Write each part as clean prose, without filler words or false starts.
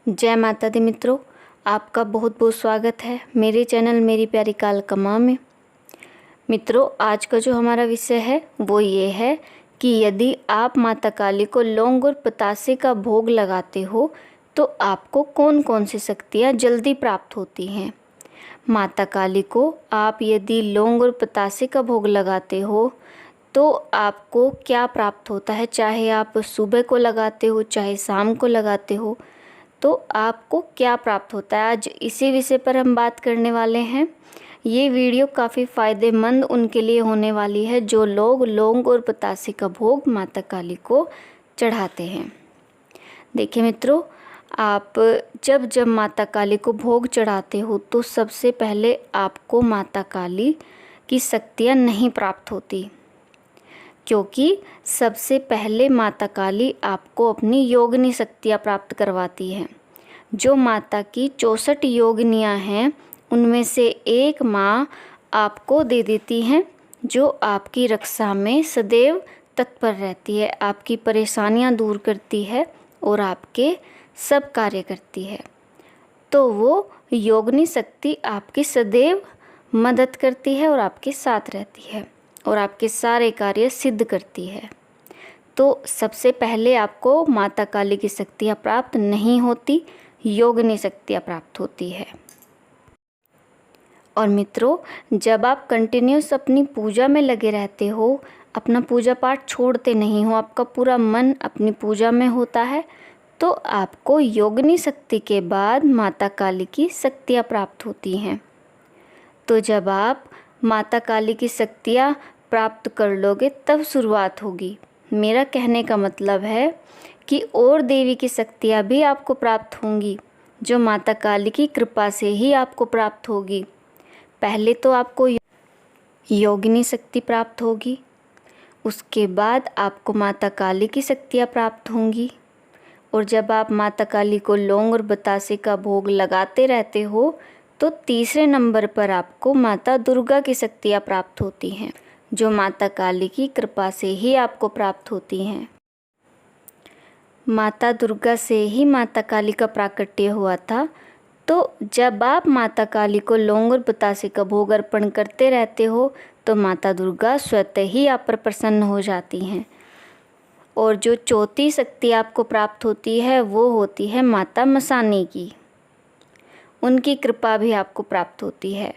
जय माता दी मित्रों, आपका बहुत बहुत स्वागत है मेरे चैनल मेरी प्यारी कालका माँ में। मित्रों, आज का जो हमारा विषय है वो ये है कि यदि आप माता काली को लौंग और पतासे का भोग लगाते हो तो आपको कौन कौन सी शक्तियाँ जल्दी प्राप्त होती हैं। माता काली को आप यदि लौंग और पतासे का भोग लगाते हो तो आपको क्या प्राप्त होता है, चाहे आप सुबह को लगाते हो चाहे शाम को लगाते हो, तो आपको क्या प्राप्त होता है। आज इसी विषय पर हम बात करने वाले हैं। ये वीडियो काफ़ी फ़ायदेमंद उनके लिए होने वाली है जो लोग लौंग और पतासे का भोग माता काली को चढ़ाते हैं। देखिए मित्रों, आप जब जब माता काली को भोग चढ़ाते हो तो सबसे पहले आपको माता काली की शक्तियाँ नहीं प्राप्त होती, क्योंकि सबसे पहले माता काली आपको अपनी योगिनी शक्तियाँ प्राप्त करवाती हैं। जो माता की 64 योगिनियाँ हैं उनमें से एक माँ आपको दे देती हैं, जो आपकी रक्षा में सदैव तत्पर रहती है, आपकी परेशानियाँ दूर करती है और आपके सब कार्य करती है। तो वो योगिनी शक्ति आपकी सदैव मदद करती है और आपके साथ रहती है और आपके सारे कार्य सिद्ध करती है। तो सबसे पहले आपको माता काली की शक्तियाँ प्राप्त नहीं होती, योगिनी शक्तियाँ प्राप्त होती है। और मित्रों, जब आप कंटिन्यूस अपनी पूजा में लगे रहते हो, अपना पूजा पाठ छोड़ते नहीं हो, आपका पूरा मन अपनी पूजा में होता है, तो आपको योगिनी शक्ति के बाद माता काली की शक्तियाँ प्राप्त होती हैं। तो जब आप माता काली की शक्तियाँ प्राप्त कर लोगे तब शुरुआत होगी। मेरा कहने का मतलब है कि और देवी की शक्तियाँ भी आपको प्राप्त होंगी, जो माता काली की कृपा से ही आपको प्राप्त होगी। पहले तो आपको योगिनी शक्ति प्राप्त होगी, उसके बाद आपको माता काली की शक्तियाँ प्राप्त होंगी, और जब आप माता काली को लौंग और बतासे का भोग लगाते रहते हो तो तीसरे नंबर पर आपको माता दुर्गा की शक्तियाँ प्राप्त होती हैं, जो माता काली की कृपा से ही आपको प्राप्त होती हैं। माता दुर्गा से ही माता काली का प्राकट्य हुआ था। तो जब आप माता काली को लौंग और बतासे का भोग अर्पण करते रहते हो तो माता दुर्गा स्वतः ही आप पर प्रसन्न हो जाती हैं। और जो चौथी शक्ति आपको प्राप्त होती है वो होती है माता मसानी की, उनकी कृपा भी आपको प्राप्त होती है।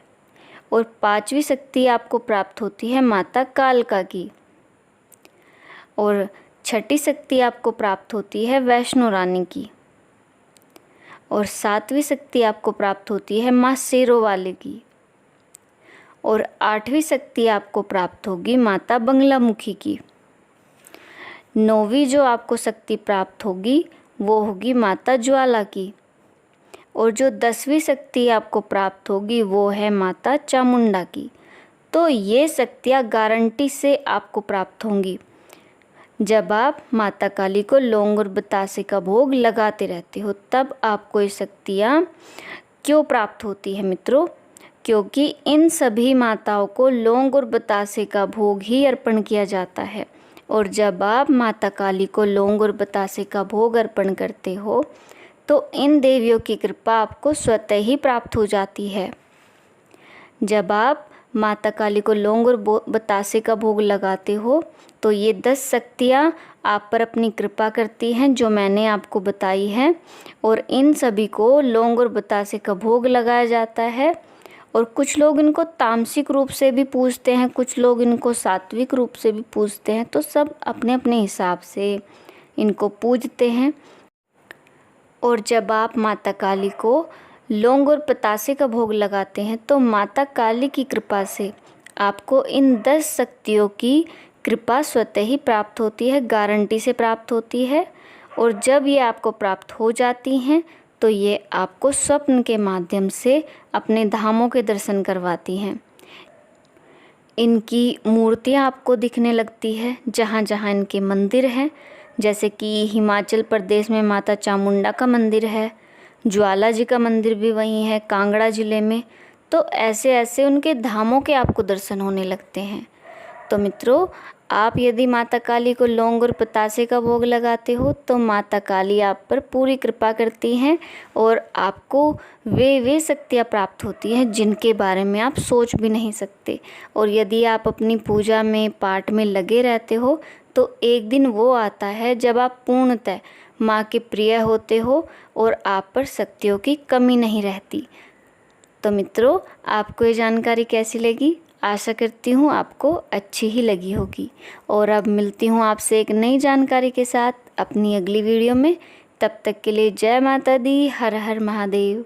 और पांचवी शक्ति आपको प्राप्त होती है माता कालका की, और छठी शक्ति आपको प्राप्त होती है वैष्णो रानी की, और सातवीं शक्ति आपको प्राप्त होती है माँ शेरों वाले की, और आठवीं शक्ति आपको प्राप्त होगी माता बंगलामुखी की। नौवीं जो आपको शक्ति प्राप्त होगी वो होगी माता ज्वाला की, और जो 10वीं शक्ति आपको प्राप्त होगी वो है माता चामुंडा की। तो ये शक्तियाँ गारंटी से आपको प्राप्त होंगी जब आप माता काली को लौंग और बतासे का भोग लगाते रहते हो। तब आपको ये शक्तियाँ क्यों प्राप्त होती है मित्रों? क्योंकि इन सभी माताओं को लौंग और बतासे का भोग ही अर्पण किया जाता है, और जब आप माता काली को लौंग और बतासे का भोग अर्पण करते हो तो इन देवियों की कृपा आपको स्वतः ही प्राप्त हो जाती है। जब आप माता काली को लौंग और बतासे का भोग लगाते हो तो ये 10 शक्तियाँ आप पर अपनी कृपा करती हैं जो मैंने आपको बताई हैं, और इन सभी को लौंग और बतासे का भोग लगाया जाता है। और कुछ लोग इनको तामसिक रूप से भी पूजते हैं, कुछ लोग इनको सात्विक रूप से भी पूजते हैं, तो सब अपने अपने हिसाब से इनको पूजते हैं। और जब आप माता काली को लौंग और पतासे का भोग लगाते हैं तो माता काली की कृपा से आपको इन 10 शक्तियों की कृपा स्वतः ही प्राप्त होती है, गारंटी से प्राप्त होती है। और जब ये आपको प्राप्त हो जाती हैं तो ये आपको स्वप्न के माध्यम से अपने धामों के दर्शन करवाती हैं। इनकी मूर्तियाँ आपको दिखने लगती है जहाँ जहाँ इनके मंदिर हैं, जैसे कि हिमाचल प्रदेश में माता चामुंडा का मंदिर है, ज्वाला जी का मंदिर भी वहीं है कांगड़ा ज़िले में। तो ऐसे ऐसे उनके धामों के आपको दर्शन होने लगते हैं। तो मित्रों, आप यदि माता काली को लौंग और बतासे का भोग लगाते हो तो माता काली आप पर पूरी कृपा करती हैं और आपको वे शक्तियाँ प्राप्त होती हैं जिनके बारे में आप सोच भी नहीं सकते। और यदि आप अपनी पूजा में पाठ में लगे रहते हो तो एक दिन वो आता है जब आप पूर्णतः माँ के प्रिय होते हो और आप पर शक्तियों की कमी नहीं रहती। तो मित्रों, आपको ये जानकारी कैसी लगी? आशा करती हूँ आपको अच्छी ही लगी होगी। और अब मिलती हूँ आपसे एक नई जानकारी के साथ अपनी अगली वीडियो में। तब तक के लिए जय माता दी, हर हर महादेव।